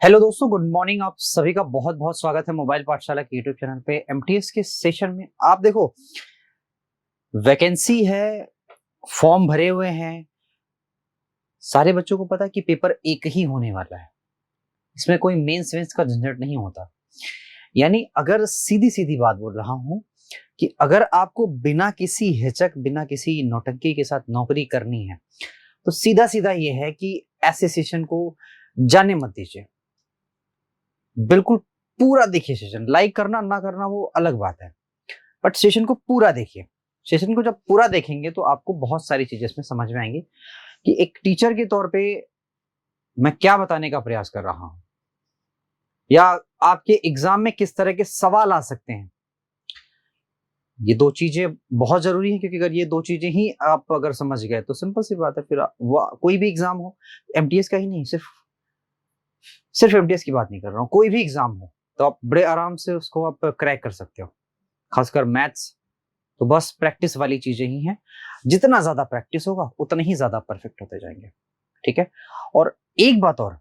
Hello दोस्तों, good morning. आप सभी का बहुत बहुत स्वागत है मोबाइल पाठशाला के यूट्यूब चैनल पे। एमटीएस के सेशन में आप देखो, वैकेंसी है, फॉर्म भरे हुए हैं, सारे बच्चों को पता है कि पेपर एक ही होने वाला है। इसमें कोई मेंस वेंस का झंझट नहीं होता। यानी अगर सीधी सीधी बात बोल रहा हूं कि अगर आपको बिना किसी हिचक, बिना किसी नौटंकी के साथ नौकरी करनी है तो सीधा सीधा ये है कि ऐसे सेशन को जाने मत दीजिए। बिल्कुल पूरा देखिए। सेशन लाइक करना ना करना वो अलग बात है, बट सेशन को पूरा देखिए। सेशन को जब पूरा देखेंगे तो आपको बहुत सारी चीजें इसमें समझ में आएंगी कि एक टीचर के तौर पे मैं क्या बताने का प्रयास कर रहा हूं, या आपके एग्जाम में किस तरह के सवाल आ सकते हैं। ये दो चीजें बहुत जरूरी है, क्योंकि अगर ये दो चीजें ही आप अगर समझ गए तो सिंपल सी बात है, फिर वो कोई भी एग्जाम हो, एमटीएस का ही नहीं, सिर्फ सिर्फ एमटीएस की बात नहीं कर रहा हूं, कोई भी एग्जाम हो तो आप बड़े आराम से उसको आप क्रैक कर सकते हो। खासकर मैथ्स तो बस प्रैक्टिस वाली चीजें ही हैं। जितना ज्यादा प्रैक्टिस होगा उतना ही ज्यादा परफेक्ट होते जाएंगे। ठीक है। और एक बात और,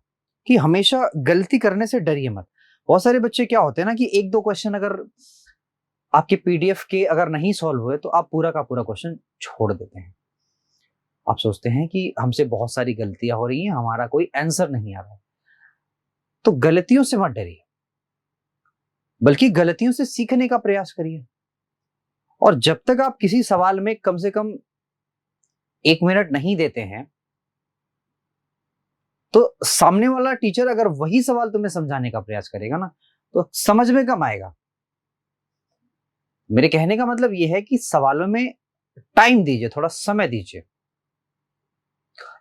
कि हमेशा गलती करने से डरिए मत। बहुत सारे बच्चे क्या होते हैं ना, कि एक दो क्वेश्चन अगर आपके पीडीएफ के अगर नहीं सॉल्व हुए तो आप पूरा का पूरा क्वेश्चन छोड़ देते हैं। आप सोचते हैं कि हमसे बहुत सारी गलतियां हो रही हैं, हमारा कोई आंसर नहीं आ रहा है। तो गलतियों से मत डरिए, बल्कि गलतियों से सीखने का प्रयास करिए। और जब तक आप किसी सवाल में कम से कम 1 मिनट नहीं देते हैं, तो सामने वाला टीचर अगर वही सवाल तुम्हें समझाने का प्रयास करेगा ना, तो समझ में कम आएगा। मेरे कहने का मतलब यह है कि सवालों में टाइम दीजिए, थोड़ा समय दीजिए।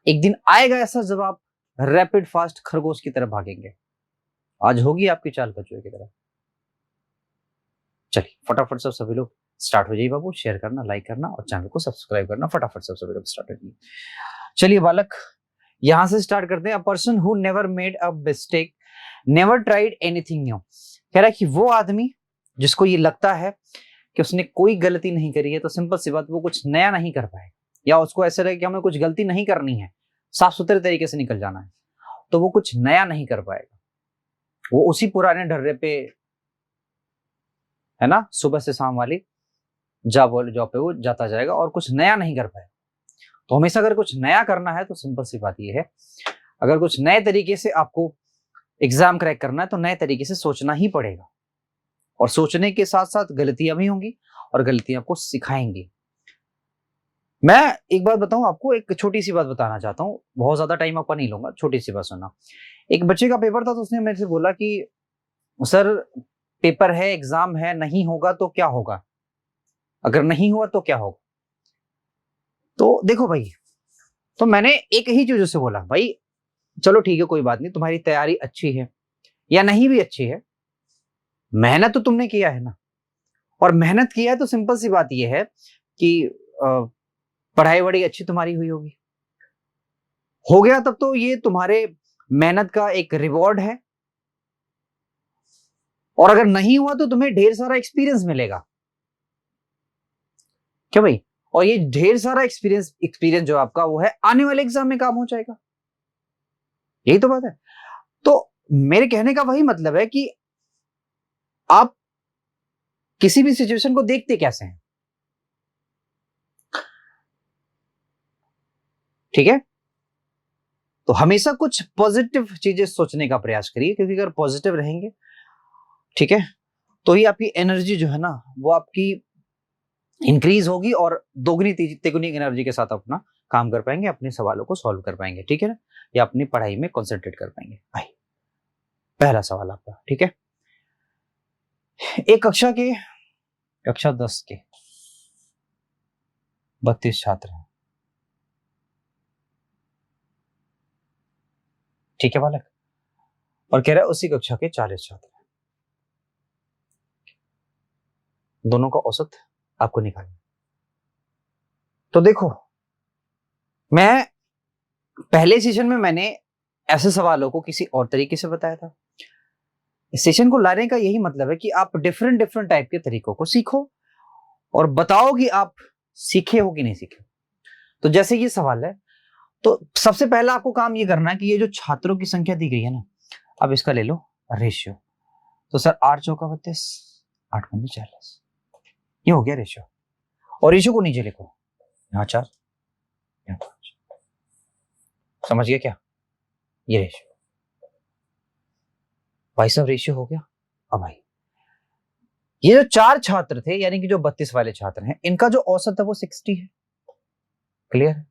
एक दिन आएगा ऐसा जब आप रैपिड फास्ट खरगोश की तरफ भागेंगे। आज होगी आपकी चाल कछुए की तरफ। चलिए फटाफट से सभी लोग स्टार्ट हो जाइए बाबू। शेयर करना, लाइक करना और चैनल को सब्सक्राइब करना फटाफट से सभी लोग स्टार्ट हो जाइए। चलिए बालक, यहां से स्टार्ट करते हैं। A person who never made a mistake never tried anything new. कह रहा है कि वो आदमी जिसको ये लगता है कि उसने कोई गलती नहीं करी है, तो सिंपल सी बात, वो कुछ नया नहीं कर पाएगा, या उसको ऐसा लगे कि हमें कुछ गलती नहीं करनी है, साफ सुथरे तरीके से निकल जाना है, तो वो कुछ नया नहीं कर पाएगा। वो उसी पुराने ढर्रे पे, है ना, सुबह से शाम वाली जॉब पे वो जाता जाएगा और कुछ नया नहीं कर पाएगा। तो हमेशा अगर कुछ नया करना है तो सिंपल सी बात ये है, अगर कुछ नए तरीके से आपको एग्जाम क्रैक करना है तो नए तरीके से सोचना ही पड़ेगा। और सोचने के साथ साथ गलतियां भी होंगी और गलतियां आपको सिखाएंगी। मैं एक बात बताऊं आपको, एक छोटी सी बात बताना चाहता हूं, बहुत ज्यादा टाइम आपका नहीं लूंगा, छोटी सी बात सुनना। एक बच्चे का पेपर था तो उसने मेरे से बोला कि सर, पेपर है, एग्जाम है, नहीं होगा तो क्या होगा, अगर नहीं हुआ तो क्या होगा। तो देखो भाई, तो मैंने एक ही चीज उससे बोला, भाई चलो ठीक है, कोई बात नहीं, तुम्हारी तैयारी अच्छी है या नहीं भी अच्छी है, मेहनत तो तुमने किया है ना। और मेहनत किया है तो सिंपल सी बात यह है कि पढ़ाई बड़ी अच्छी तुम्हारी हुई होगी, हो गया तब तो ये तुम्हारे मेहनत का एक रिवॉर्ड है। और अगर नहीं हुआ तो तुम्हें ढेर सारा एक्सपीरियंस मिलेगा। क्या भाई? और ये ढेर सारा एक्सपीरियंस एक्सपीरियंस जो आपका वो है, आने वाले एग्जाम में काम हो जाएगा। यही तो बात है। तो मेरे कहने का वही मतलब है कि आप किसी भी सिचुएशन को देखते कैसे हैं। ठीक है। तो हमेशा कुछ पॉजिटिव चीजें सोचने का प्रयास करिए, क्योंकि अगर पॉजिटिव रहेंगे, ठीक है, तो ही आपकी एनर्जी जो है ना, वो आपकी इंक्रीज होगी और दोगुनी तिगुनी एनर्जी के साथ अपना काम कर पाएंगे, अपने सवालों को सॉल्व कर पाएंगे। ठीक है ना, या अपनी पढ़ाई में कॉन्सेंट्रेट कर पाएंगे। भाई पहला सवाल आपका, ठीक है। एक कक्षा 10 के 32 छात्र हैं। ठीक है बालक। और कह रहा है उसी कक्षा के 40 छात्र हैं। दोनों का औसत आपको निकालना। तो देखो, मैं पहले सेशन में मैंने ऐसे सवालों को किसी और तरीके से बताया था। इस सेशन को लाने का यही मतलब है कि आप डिफरेंट डिफरेंट टाइप के तरीकों को सीखो और बताओ कि आप सीखे हो कि नहीं सीखे। तो जैसे ये सवाल है, तो सबसे पहला आपको काम ये करना है कि ये जो छात्रों की संख्या दी गई है ना, अब इसका ले लो रेशियो। तो सर 8 चौका 32, 8 पंजे 40, ये हो गया रेशियो। और रेशियो को नीचे लिखो, यहाँ 4 यहाँ 5। समझ गया क्या? ये रेशियो भाई साहब, रेशियो हो गया। अब भाई ये जो 4 छात्र थे, यानी कि जो 32 वाले छात्र हैं, इनका जो औसत है वो 60 है। क्लियर है?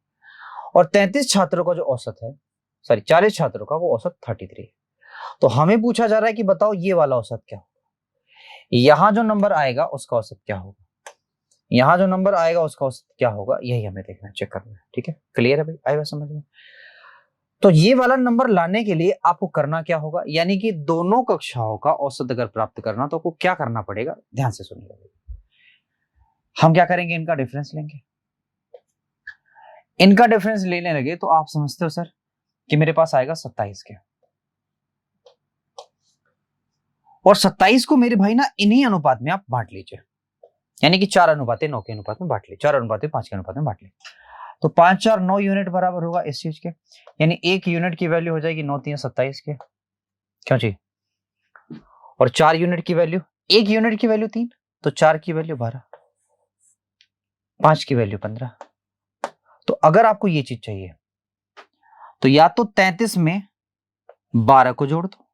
और 33 छात्रों का जो औसत है, सॉरी 40 छात्रों का वो औसत 33 है। तो हमें पूछा जा रहा है कि बताओ ये वाला औसत क्या होगा, यहां जो नंबर आएगा उसका औसत क्या होगा, यहां जो नंबर आएगा उसका औसत क्या होगा, यही हमें देखना है, चेक करना है। ठीक है, क्लियर है भाई? आएगा समझ में? तो ये वाला नंबर लाने के लिए आपको करना क्या होगा, यानी कि दोनों कक्षाओं का औसत अगर प्राप्त करना तो आपको क्या करना पड़ेगा, ध्यान से सुनिएगा। हम क्या करेंगे, इनका डिफरेंस लेंगे। इनका डिफरेंस लेने लगे तो आप समझते हो सर कि मेरे पास आएगा 27 के, और 27 को मेरे भाई ना इन्हीं अनुपात में आप बांट लीजिए, यानी कि 4:9 के अनुपात में बांट लीजिए, 4:5 के अनुपात में बांट लीजिए। तो 5 4 9 यूनिट बराबर होगा इस चीज के, यानी 1 यूनिट की वैल्यू हो जाएगी 9 3 27 के, क्यों जी? और 4 यूनिट की वैल्यू, 1 यूनिट की वैल्यू 3, तो 4 की वैल्यू 12, 5 की वैल्यू 15। तो अगर आपको ये चीज चाहिए तो या तो 33 में 12 को जोड़ दो,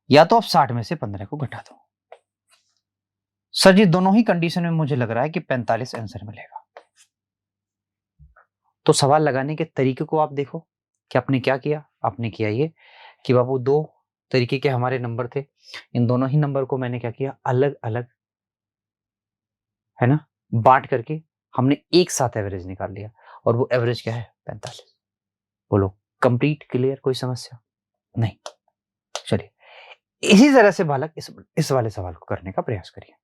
या तो आप 60 में से 15 को घटा दो। सर जी दोनों ही कंडीशन में मुझे लग रहा है कि 45 आंसर मिलेगा। तो सवाल लगाने के तरीके को आप देखो कि आपने क्या किया। आपने किया ये कि बाबू 2 तरीके के हमारे नंबर थे, इन दोनों ही नंबर को मैंने क्या किया, अलग अलग, है ना, बांट करके हमने एक साथ एवरेज निकाल लिया, और वो एवरेज क्या है, 45। बोलो कंप्लीट, क्लियर, कोई समस्या नहीं? चलिए इसी तरह से बालक इस वाले सवाल को करने का प्रयास करिए।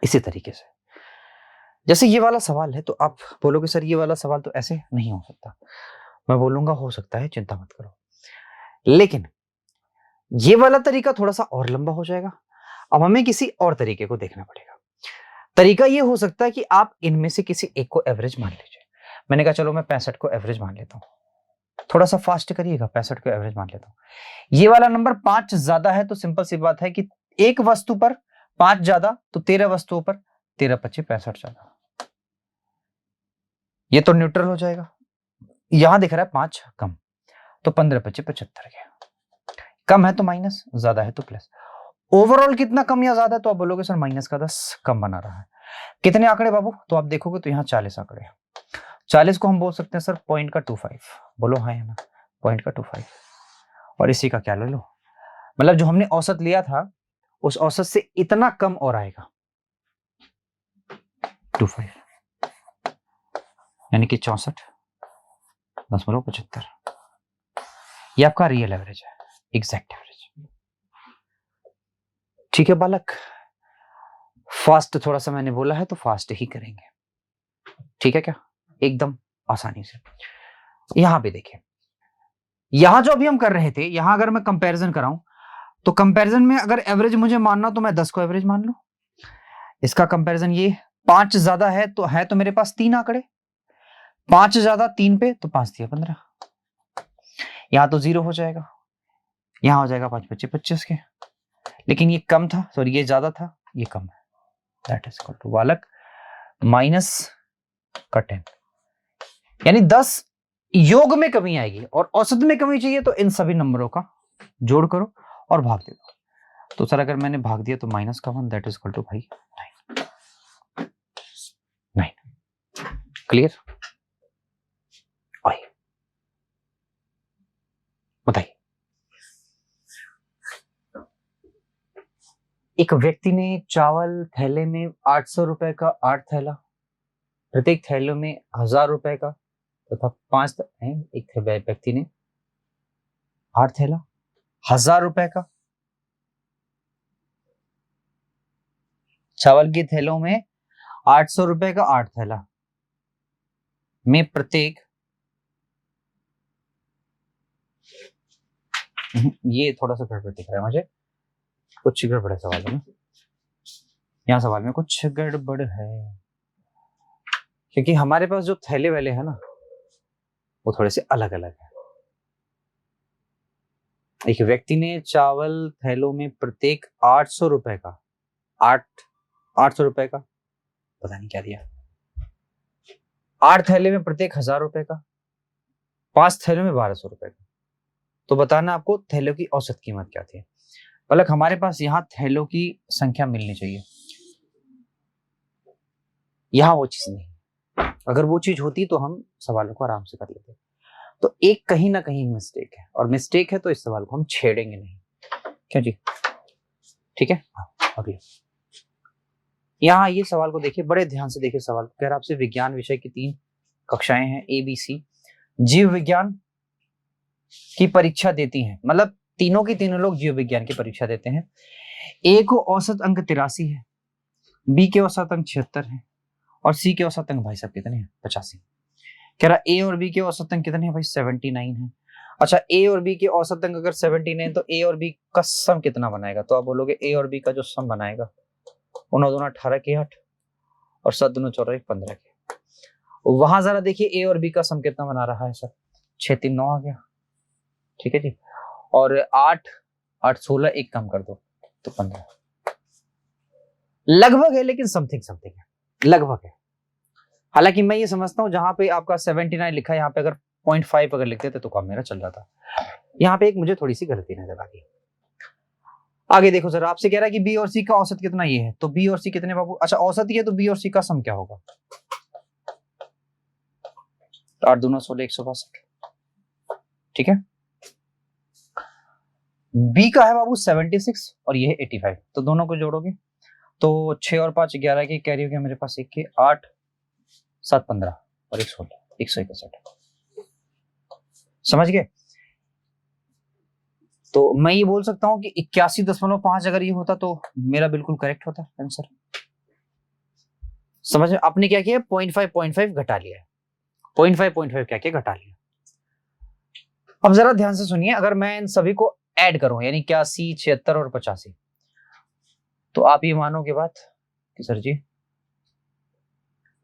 इसी तरीके से जैसे ये वाला सवाल है, तो आप बोलोगे सर ये वाला सवाल तो ऐसे नहीं हो सकता। मैं बोलूंगा हो सकता है, चिंता मत करो, लेकिन ये वाला तरीका थोड़ा सा और लंबा हो जाएगा। अब हमें किसी और तरीके को देखना पड़ेगा। तरीका ये हो सकता है कि आप इनमें से किसी एक को एवरेज मान लीजिए। मैंने कहा चलो मैं 65 को एवरेज मान लेता हूं, थोड़ा सा फास्ट करिएगा, 65 को एवरेज मान लेता हूं। ये वाला नंबर 5 ज्यादा है, तो सिंपल सी बात है कि एक वस्तु पर 5 ज्यादा, तो 13 वस्तुओं पर 13 25 65 ज्यादा, ये तो न्यूट्रल हो जाएगा। यहां दिख रहा है 5 कम, तो 15 25 75 के, कम है तो माइनस, ज्यादा है तो प्लस। ओवरऑल कितना कम या ज्यादा है, तो आप बोलोगे सर -10 कम बना रहा है। कितने आंकड़े बाबू, तो आप देखोगे तो यहाँ 40 आंकड़े हैं। 40 को हम बोल सकते हैं सर पॉइंट का 25, बोलो हाँ है ना, पॉइंट का 25। और इसी का क्या ले लो, मतलब जो हमने औसत लिया था उस औसत से इतना कम और आएगा 25, यानी कि 64, 10 बोलो 75। ये आपका रियल एवरेज है, एग्जैक्ट एवरेज। ठीक है बालक, फास्ट थोड़ा सा मैंने बोला है तो फास्ट ही करेंगे, ठीक है क्या, एकदम आसानी से। यहां पे देखिए, यहां जो अभी हम कर रहे थे, यहां अगर मैं कंपैरिजन कराऊं तो कंपैरिजन में अगर एवरेज मुझे मानना तो मैं 10 को एवरेज मान लूं। इसका कंपैरिजन ये 5 ज्यादा है तो मेरे पास 3 आंकड़े, 5 ज्यादा 3 पे, तो 5 दिया 15, यहां तो 0 हो जाएगा, यहां हो जाएगा 5 25 25 के, लेकिन ये कम था, सॉरी ये ज्यादा था, ये कम है, दैट इज इक्वल टू बालक माइनस का 10, यानी 10 योग में कमी आएगी और औसत में कमी चाहिए, तो इन सभी नंबरों का जोड़ करो और भाग दे दो। तो सर अगर मैंने भाग दिया तो -1, दैट इज इक्वल टू भाई 9। क्लियर? आइए बताइए। एक व्यक्ति ने चावल थैले में 800 रुपए का 8 थैला, प्रत्येक थैलों में 1000 रुपए का तथा 5 एक व्यक्ति ने 8 थैला 1000 रुपए का चावल के थैलों में 800 रुपए का 8 थैला में प्रत्येक, ये थोड़ा सा गड़बड़ दिख रहा है मुझे, कुछ गड़बड़ है सवाल में, यहाँ सवाल में कुछ गड़बड़ है, क्योंकि हमारे पास जो थैले वाले हैं ना वो थोड़े से अलग अलग है। एक व्यक्ति ने चावल थैलों में प्रत्येक 800 रुपए का 800 रुपए का पता नहीं क्या दिया, 8 थैले में प्रत्येक 1000 रुपए का, 5 थैलों में 1200 रुपए का। तो बताना आपको थैलों की औसत कीमत क्या थी। पलक हमारे पास यहाँ थैलों की संख्या मिलनी चाहिए, यहाँ वो चीज नहीं। अगर वो चीज होती तो हम सवालों को आराम से कर लेते। तो एक कहीं ना कहीं मिस्टेक है, और मिस्टेक है तो इस सवाल को हम छेड़ेंगे नहीं। क्यों जी? ठीक है। अगले यहाँ ये सवाल को देखिए, बड़े ध्यान से देखिए सवाल को। कह रहा आपसे विज्ञान विषय की 3 कक्षाएं हैं ABC, जीव विज्ञान की परीक्षा देती हैं, मतलब तीनों की तीनों लोग जीव विज्ञान की परीक्षा देते हैं। A को औसत अंक 83 है, B के औसत अंक 76 है, और C के औसत अंक भाई साहब कितने हैं? 85। कह रहा A और B के औसत अंक कितने हैं भाई? 79 है। अच्छा, A और B के औसत अंक अगर 79 तो A और B का सम कितना बनाएगा? तो आप बोलोगे A और B का जो सम बनाएगा, उन्होंने दोनों 18 के 8 और 7 दूनो 14 15 के। वहां जरा देखिए A और B का सम कितना बना रहा है सर? 6 3 9 आ गया। ठीक है जी। और 8 8 16 एक कम कर दो तो 15। लगभग है, लेकिन समथिंग समथिंग है, लगभग है। हालांकि मैं ये समझता हूं जहां पे आपका 79 लिखा है, यहाँ पे अगर 0.5 अगर लिखते थे तो काम मेरा चल जाता। यहाँ पे एक मुझे थोड़ी सी गलती नजर आ गई। आगे देखो सर, आपसे कह रहा है कि बी और सी का औसत कितना ये है, तो बी और सी कितने बाबू? अच्छा, औसत ही है तो बी और सी का सम क्या होगा? 8 दूना 16 162। ठीक है। बी का है बाबू 76 और ये है 85, तो दोनों को जोड़ोगे तो 6 और 5 11 की कैरी हो गया मेरे पास, 1 के 8 7 15 और 1 16 161। समझ गए? तो मैं ये बोल सकता हूं कि 81.5 अगर ये होता तो मेरा बिल्कुल करेक्ट होता आंसर। समझ में? आपने क्या किया? 0.5 घटा लिया, 0.5 क्या किया? घटा लिया। अब जरा ध्यान से सुनिए, अगर मैं इन सभी को ऐड करूं, यानी 81 76 और 85, तो आप ये मानोगे बात कि सर जी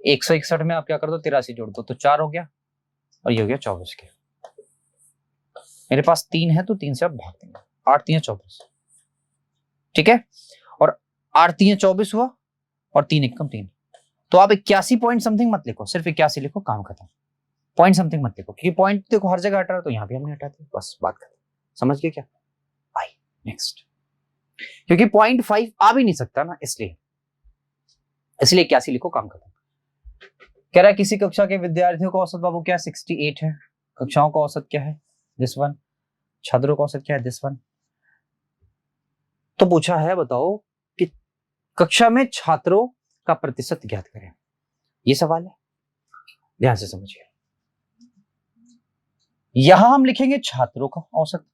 161 में आप क्या कर दो? 83 जोड़ दो तो 4 हो गया, और ये हो गया 24 के। मेरे पास 3 है तो 3 से आप भाग देंगे, 8 3 24। ठीक है। और 8 3 24 हुआ, और 3 1 3। तो आप 81 पॉइंट समथिंग मत लिखो, सिर्फ 81 लिखो, काम खत्म। पॉइंट समथिंग मत लिखो, क्योंकि पॉइंट देखो हर जगह हटा रहा, तो यहाँ भी हमने हटाते, बस बात खत्म। समझ गए क्या? आई नेक्स्ट। क्योंकि 0.5 आ भी नहीं सकता ना, इसलिए 81 लिखो, काम खत्म। कह रहा है किसी कक्षा के विद्यार्थियों का औसत बाबू क्या 68 है, कक्षाओं का औसत क्या है? This one. छात्रों का औसत क्या है? This one. तो पूछा है, बताओ कि कक्षा में छात्रों का प्रतिशत ज्ञात करें। ये सवाल है, ध्यान से समझिए। यहां हम लिखेंगे छात्रों का औसत,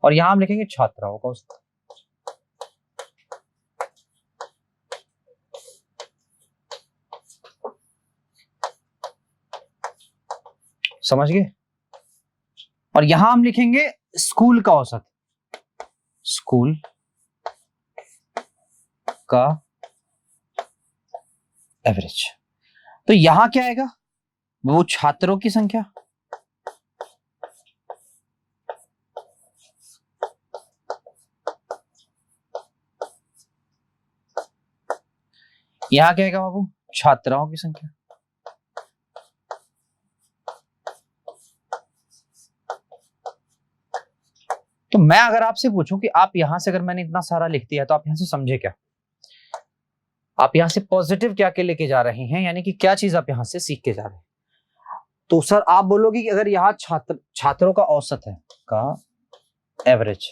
और यहां हम लिखेंगे छात्राओं का औसत। समझ गए? और यहां हम लिखेंगे स्कूल का औसत, स्कूल का एवरेज। तो यहां क्या आएगा? वो छात्रों की संख्या, यहां क्या आएगा बाबू? छात्राओं की संख्या। तो मैं अगर आपसे पूछूं कि आप यहां से, अगर मैंने इतना सारा लिख दिया, तो आप यहां से समझे क्या? आप यहां से पॉजिटिव क्या के लेके जा रहे हैं, यानी कि क्या चीज आप यहां से सीख के जा रहे हैं? तो सर आप बोलोगे कि अगर यहां छात्रों का औसत है, का एवरेज,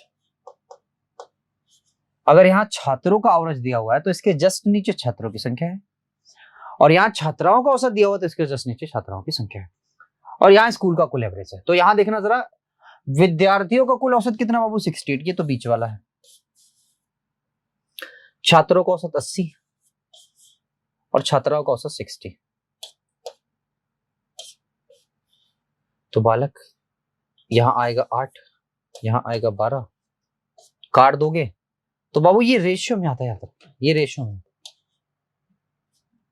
अगर यहां छात्रों का एवरेज दिया हुआ है तो इसके जस्ट नीचे छात्रों की संख्या है, और यहां छात्राओं का औसत दिया हुआ है तो इसके जस्ट नीचे छात्राओं की संख्या है, और यहां स्कूल का कुल एवरेज है। तो यहां देखना जरा, विद्यार्थियों का कुल औसत कितना बाबू? 68, ये तो बीच वाला है। छात्रों का औसत 80 और छात्राओं का औसत 60। तो बालक यहां आएगा 8, यहां आएगा 12, काट दोगे तो बाबू ये रेशियो में आता है, ये रेशियो में।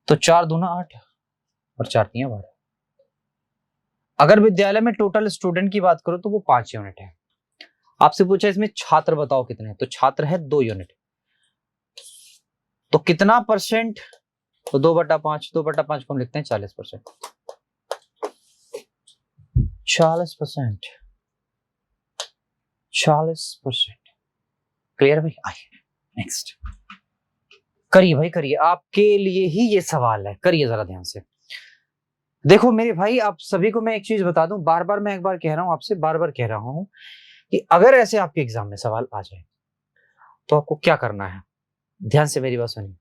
तो 4 दूना 8 और 4 3 12। अगर विद्यालय में टोटल स्टूडेंट की बात करो तो वो 5 यूनिट है। आपसे पूछा इसमें छात्र बताओ कितने हैं, तो छात्र है 2 यूनिट। तो कितना परसेंट, तो 2/5, 2/5 को हम लिखते हैं 40%। 40%, 40%। क्लियर भाई? आइए नेक्स्ट। करिए भाई करिए, आपके लिए ही ये सवाल है, करिए जरा ध्यान से। देखो मेरे भाई, आप सभी को मैं एक चीज बता दूं, बार बार मैं एक बार कह रहा हूं आपसे, बार बार कह रहा हूं कि अगर ऐसे आपके एग्जाम में सवाल आ जाए तो आपको क्या करना है। ध्यान से मेरी बात सुनिए।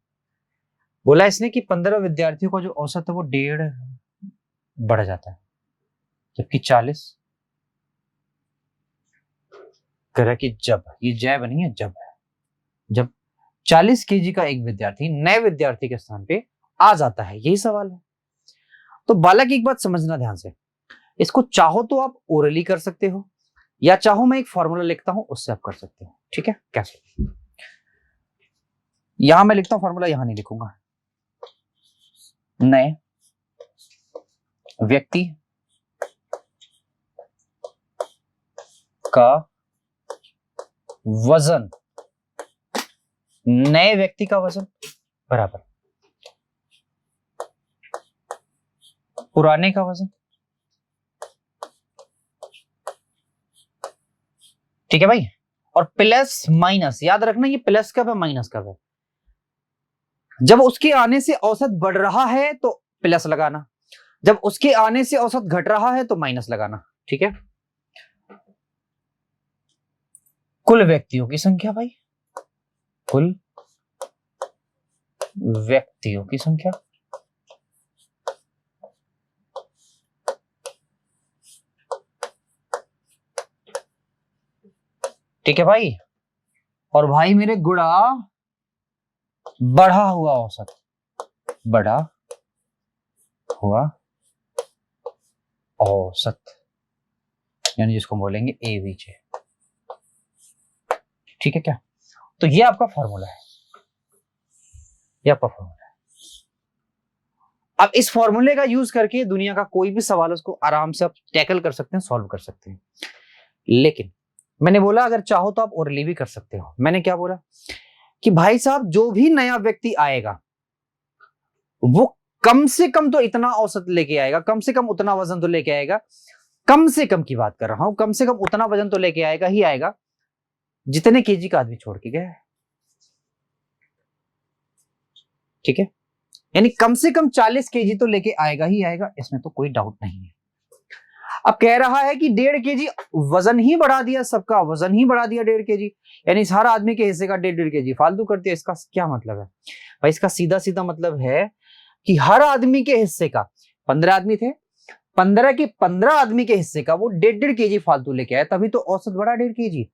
बोला इसने कि 15 विद्यार्थियों का जो औसत है वो 1.5 बढ़ जाता है, जबकि 40 कह रहा कि जब, ये जैब नहीं है, जब है, जब 40 केजी का एक विद्यार्थी नए विद्यार्थी के स्थान पे आ जाता है, यही सवाल है। तो बालक एक बात समझना ध्यान से, इसको चाहो तो आप ओरली कर सकते हो, या चाहो मैं एक फॉर्मूला लिखता हूं उससे आप कर सकते हो। ठीक है? कैसे? यहां मैं लिखता हूं फॉर्मूला, यहां नहीं लिखूंगा। नए व्यक्ति का वजन, नए व्यक्ति का वजन बराबर पुराने का वजन। ठीक है भाई? और प्लस माइनस, याद रखना ये प्लस कब है, माइनस कब है। जब उसके आने से औसत बढ़ रहा है तो प्लस लगाना, जब उसके आने से औसत घट रहा है तो माइनस लगाना। ठीक है? कुल व्यक्तियों की संख्या भाई, कुल व्यक्तियों की संख्या, ठीक है भाई? और भाई मेरे गुणा बढ़ा हुआ औसत, बढ़ा हुआ औसत, यानी जिसको बोलेंगे एवीजे। ठीक है क्या? तो ये आपका फॉर्मूला है, ये आपका फॉर्मूला है। अब इस फॉर्मूले का यूज करके दुनिया का कोई भी सवाल उसको आराम से आप टैकल कर सकते हैं, सॉल्व कर सकते हैं। लेकिन मैंने बोला अगर चाहो तो आप ओरली भी कर सकते हो। मैंने क्या बोला कि भाई साहब जो भी नया व्यक्ति आएगा वो कम से कम तो इतना औसत लेके आएगा, कम से कम उतना वजन तो लेके आएगा, कम से कम की बात कर रहा हूं, कम से कम उतना वजन तो लेके आएगा ही आएगा जितने केजी का आदमी छोड़ के गया है। ठीक है? यानी कम से कम 40 केजी तो लेके आएगा ही आएगा, इसमें तो कोई डाउट नहीं है। अब कह रहा है कि 1.5 केजी वजन ही बढ़ा दिया, सबका वजन ही बढ़ा दिया 1.5 केजी, यानी हर आदमी के हिस्से का 1.5 केजी फालतू कर दिया। इसका क्या मतलब है भाई? इसका सीधा सीधा मतलब है कि हर आदमी के हिस्से का, 15 आदमी थे, 15 के 15 आदमी के हिस्से का वो 1.5 केजी फालतू लेके आया, तभी तो औसत बढ़ा 1.5 केजी।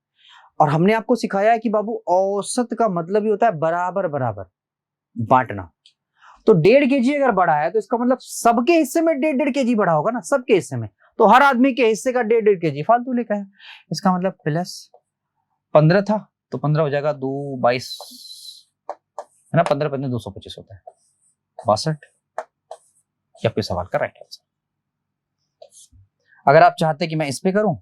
और हमने आपको सिखाया है कि बाबू औसत का मतलब ही होता है बराबर बराबर बांटना। तो 1.5 केजी अगर बढ़ा है तो इसका मतलब सबके हिस्से में 1.5 केजी बढ़ा होगा ना, सबके हिस्से में। तो हर आदमी के हिस्से का 1.5 केजी फालतू लेकर है। इसका मतलब प्लस 15 था तो 15 हो जाएगा 2 22 है ना, 15 15 225 होता है, 62। ये आपके सवाल का राइट आंसर। अगर आप चाहते कि मैं इस पे करूं,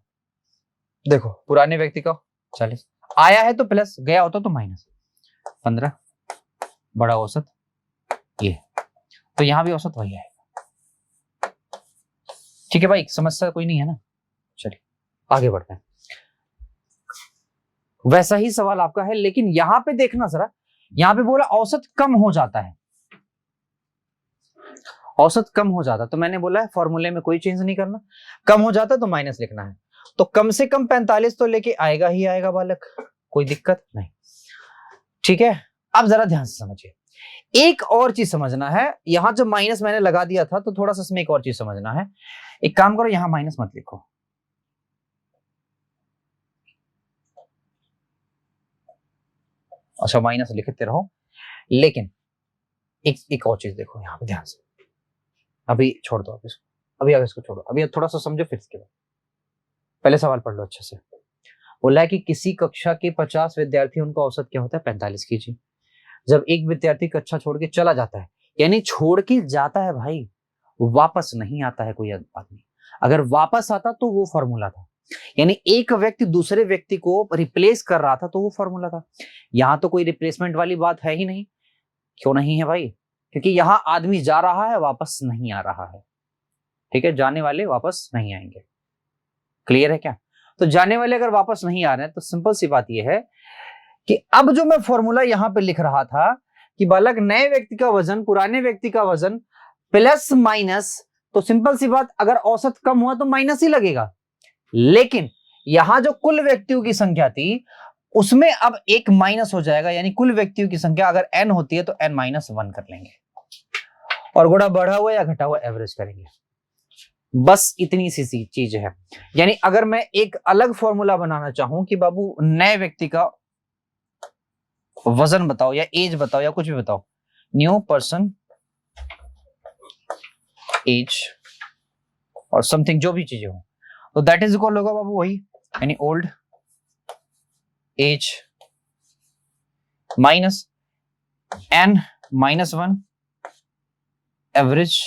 देखो पुराने व्यक्ति का 40 आया है तो प्लस, गया होता तो माइनस, 15 बड़ा औसत ये, तो यहां भी औसत वही है। ठीक है भाई, समस्या कोई नहीं है ना? चलिए आगे बढ़ते हैं। वैसा ही सवाल आपका है, लेकिन यहां पे देखना जरा, यहां पे बोला औसत कम हो जाता है, औसत कम हो जाता, तो मैंने बोला है फॉर्मूले में कोई चेंज नहीं करना, कम हो जाता तो माइनस लिखना है। तो कम से कम 45 तो लेके आएगा ही आएगा बालक, कोई दिक्कत नहीं। ठीक है? अब जरा ध्यान से समझिए, एक और चीज समझना है। यहां जब माइनस मैंने लगा दिया था तो थोड़ा सा इसमें एक और चीज समझना है। एक काम करो, यहां माइनस मत लिखो, अच्छा माइनस लिखते रहो, लेकिन एक और चीज देखो यहां पे ध्यान से। अभी छोड़ दो, अभी अभी आगे इसको छोड़ो, अभी थोड़ा सा समझो, फिर इसके बाद पहले सवाल पढ़ लो अच्छे से। बोला है कि किसी कक्षा के 50 विद्यार्थी, उनका औसत क्या होता है 45 केजी। जब एक विद्यार्थी कक्षा छोड़ के चला जाता है, यानी छोड़ के जाता है भाई, वापस नहीं आता है कोई आदमी, अगर वापस आता तो वो फॉर्मूला था, यानी एक व्यक्ति दूसरे व्यक्ति को रिप्लेस कर रहा था तो वो फॉर्मूला था। यहां तो कोई रिप्लेसमेंट वाली बात है ही नहीं। क्यों नहीं है भाई? क्योंकि यहां आदमी जा रहा है, वापस नहीं आ रहा है। ठीक है, जाने वाले वापस नहीं आएंगे। क्लियर है क्या? तो जाने वाले अगर वापस नहीं आ रहे हैं तो सिंपल सी बात यह है कि अब जो मैं फॉर्मूला यहां पे लिख रहा था कि बालक नए व्यक्ति का वजन पुराने व्यक्ति का वजन प्लस माइनस, तो सिंपल सी बात, अगर औसत कम हुआ तो माइनस ही लगेगा। लेकिन यहां जो कुल व्यक्तियों की संख्या थी उसमें अब एक माइनस हो जाएगा, यानी कुल व्यक्तियों की संख्या अगर n होती है तो n माइनस 1 कर लेंगे और गुणा बढ़ा हुआ या घटा हुआ एवरेज करेंगे। बस इतनी सी चीज है। यानी अगर मैं एक अलग फॉर्मूला बनाना चाहूं कि बाबू नए व्यक्ति का वजन बताओ या एज बताओ या कुछ भी बताओ, न्यू पर्सन एज और समथिंग जो भी चीजें हो, तो दैट इज इक्वल होगा बाबू वही, यानी old age minus n minus 1 average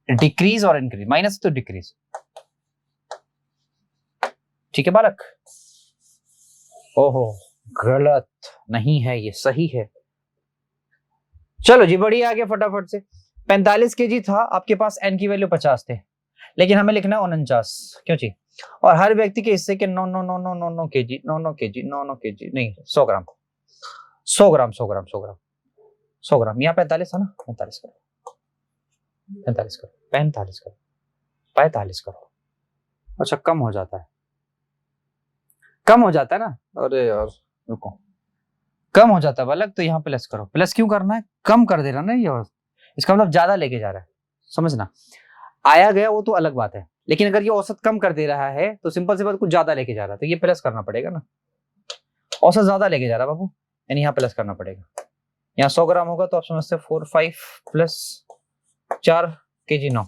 decrease और इंक्रीज, माइनस तो डिक्रीज। ठीक है बालक? ओहो गलत नहीं है, ये सही है। चलो जी बढ़िया, आगे फटाफट से। 45 केजी था आपके पास, n की वैल्यू 50 थे, लेकिन हमें लिखना है 49, क्यों जी? और हर व्यक्ति के हिस्से के 9 केजी 9 केजी नहीं 100 ग्राम 100 ग्राम 100 ग्राम 100 ग्राम 100 ग्राम। यहाँ 45 था ना, 45 करो 45 करो 45 करो 45 करो। अच्छा कम हो जाता है, कम हो जाता है ना, अरे यार रुको, कम हो जाता है बालक, तो यहाँ प्लस करो। प्लस क्यों करना है? कम कर दे रहा ना ये, और इसका मतलब ज्यादा लेके जा रहा है, समझना। आया गया वो तो अलग बात है, लेकिन अगर ये औसत कम कर दे रहा है तो सिंपल सी बात कुछ ज्यादा लेके जा रहा है, तो ये प्लस करना पड़ेगा ना। औसत ज्यादा लेके जा रहा है बाबू, यानी यहाँ प्लस करना पड़ेगा। यहाँ 100 ग्राम होगा तो आप समझते 4 5 plus 4 KG 9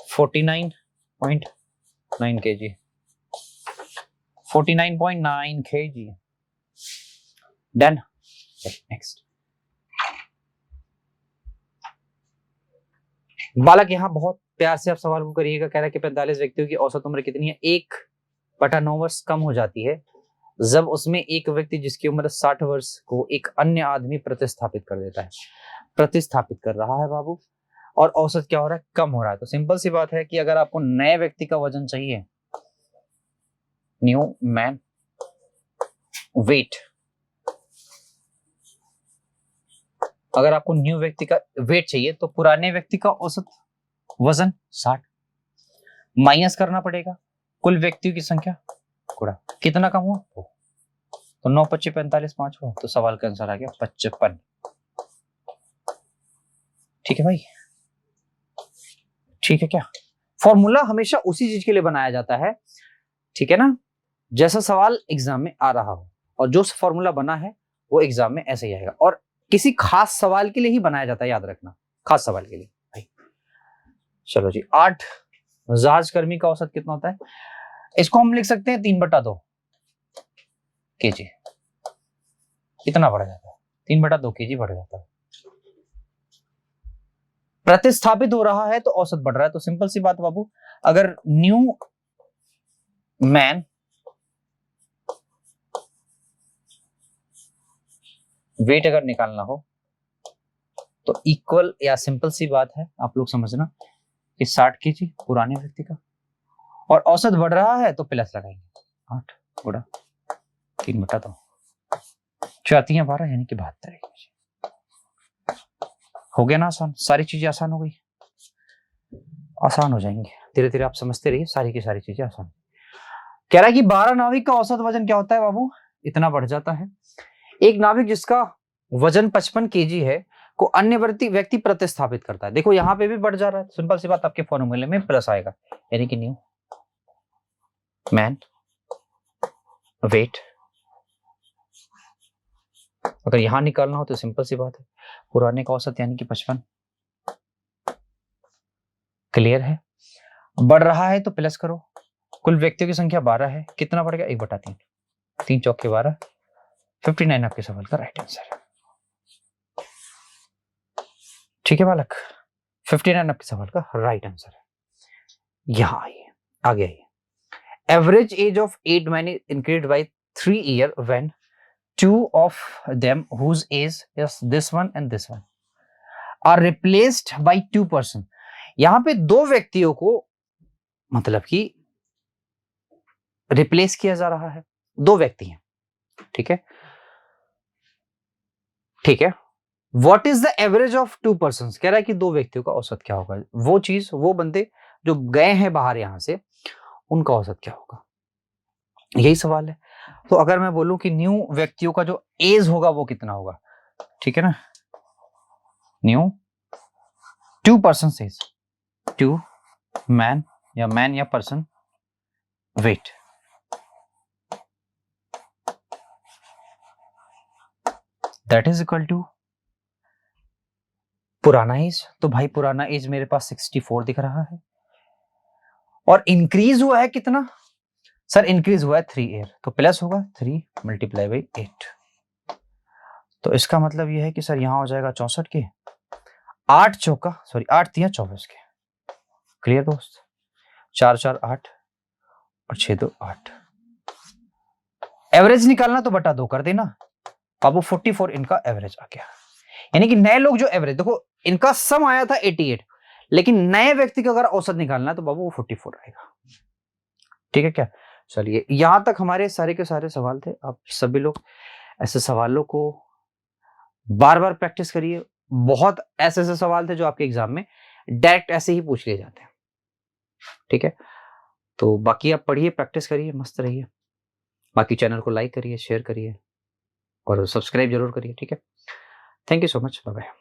49.9 KG 49.9 KG. Done. Next. बालक यहाँ बहुत प्यार से आप सवाल को करिएगा, कह रहा है कि 45 व्यक्तियों की औसत उम्र कितनी है? 1/9 वर्ष कम हो जाती है जब उसमें एक व्यक्ति जिसकी उम्र 60 वर्ष को एक अन्य आदमी प्रतिस्थापित कर देता है। प्रतिस्थापित कर रहा है बाबू, और औसत क्या हो रहा है? कम हो रहा है। तो सिंपल सी बात है कि अगर आपको नए व्यक्ति का वजन चाहिए, न्यू मैन वेट, अगर आपको न्यू व्यक्ति का वेट चाहिए तो पुराने व्यक्ति का औसत वजन 60 माइनस करना पड़ेगा कुल व्यक्तियों की संख्या गुणा कितना कम हुआ, तो 9 25 45 5 हुआ, तो सवाल का आंसर आ गया 55। ठीक है भाई? ठीक है क्या? फॉर्मूला हमेशा उसी चीज के लिए बनाया जाता है, ठीक है ना, जैसा सवाल एग्जाम में आ रहा हो, और जो फॉर्मूला बना है वो एग्जाम में ऐसे ही आएगा, और किसी खास सवाल के लिए ही बनाया जाता है, याद रखना, खास सवाल के लिए भाई। चलो जी, 8 जहाज कर्मी का औसत कितना होता है? इसको हम लिख सकते हैं 3/2 केजी। कितना बढ़ जाता है? 3/2 केजी बढ़ जाता है। प्रतिस्थापित हो रहा है तो औसत बढ़ रहा है, तो सिंपल सी बात बाबू, अगर न्यू मैन वेट अगर निकालना हो तो इक्वल, या सिंपल सी बात है आप लोग समझना कि 60 केजी पुराने व्यक्ति का, और औसत बढ़ रहा है तो प्लस लगाएंगे 8 गुणा 3/2, 4×3=12 यानी कि 72 केजी। हो गया ना आसान? सारी चीजें आसान हो गई, आसान हो जाएंगे धीरे धीरे, आप समझते रहिए, सारी की सारी चीजें आसान। कह रहा है कि 12 नाविक का औसत वजन क्या होता है बाबू? इतना बढ़ जाता है। एक नाविक जिसका वजन 55 केजी है को अन्य व्यक्ति प्रतिस्थापित करता है। देखो यहाँ पे भी बढ़ जा रहा है, सिंपल सी बात, आपके फॉर्मूले में प्लस आएगा, यानी कि न्यू मैन वेट। अगर यहां निकालना हो तो सिंपल सी बात है, पुराने का औसत यानी कि 55। क्लियर है? बढ़ रहा है तो प्लस करो, कुल व्यक्तियों की संख्या 12 है, कितना बढ़ गया? 1/3, 3 चौके 12, 59 आपके सवाल का राइट आंसर है। ठीक है बालक? 59 आपके सवाल का राइट आंसर है। यहां आइए, आगे आइए। Average age of 8 men increased by 3 years when two of them whose age is this one and this one are replaced by 2 person। यहां पे दो व्यक्तियों को मतलब कि रिप्लेस किया जा रहा है, दो व्यक्ति हैं, ठीक है ठीक है। What is the average of 2 person, कह रहा है कि दो व्यक्तियों का औसत क्या होगा, वो चीज, वो बंदे जो गए हैं बाहर यहां से, उनका औसत क्या होगा, यही सवाल है। तो अगर मैं बोलूं कि न्यू व्यक्तियों का जो एज होगा वो कितना होगा, ठीक है ना, न्यू 2 पर्सन एज, 2 मैन या person weight, that is equal to पुराना एज। तो भाई पुराना एज मेरे पास 64 दिख रहा है, और इंक्रीज हुआ है कितना सर, इंक्रीज हुआ है 3 ईयर, तो प्लस होगा 3 मल्टीप्लाई बाई 8। तो इसका मतलब यह है कि सर यहां हो जाएगा 64 के 8 चौका, सॉरी 8 तिया 24 के। क्लियर दोस्त, 4 4 8 और 6 2 8। एवरेज निकालना तो बटा 2 कर देना बाबू, 44 इनका एवरेज आ गया। यानी कि नए लोग जो एवरेज, देखो इनका सम आया था 88, लेकिन नए व्यक्ति का अगर औसत निकालना है तो बाबू वो 44 आएगा। ठीक है क्या, चलिए यहां तक हमारे सारे के सारे सवाल थे। आप सभी लोग ऐसे सवालों को बार बार प्रैक्टिस करिए। बहुत ऐसे ऐसे सवाल थे जो आपके एग्जाम में डायरेक्ट ऐसे ही पूछ लिए जाते हैं, ठीक है। तो बाकी आप पढ़िए, प्रैक्टिस करिए, मस्त रहिए। बाकी चैनल को लाइक करिए, शेयर करिए और सब्सक्राइब जरूर करिए, ठीक है। Thank you so much, bye bye.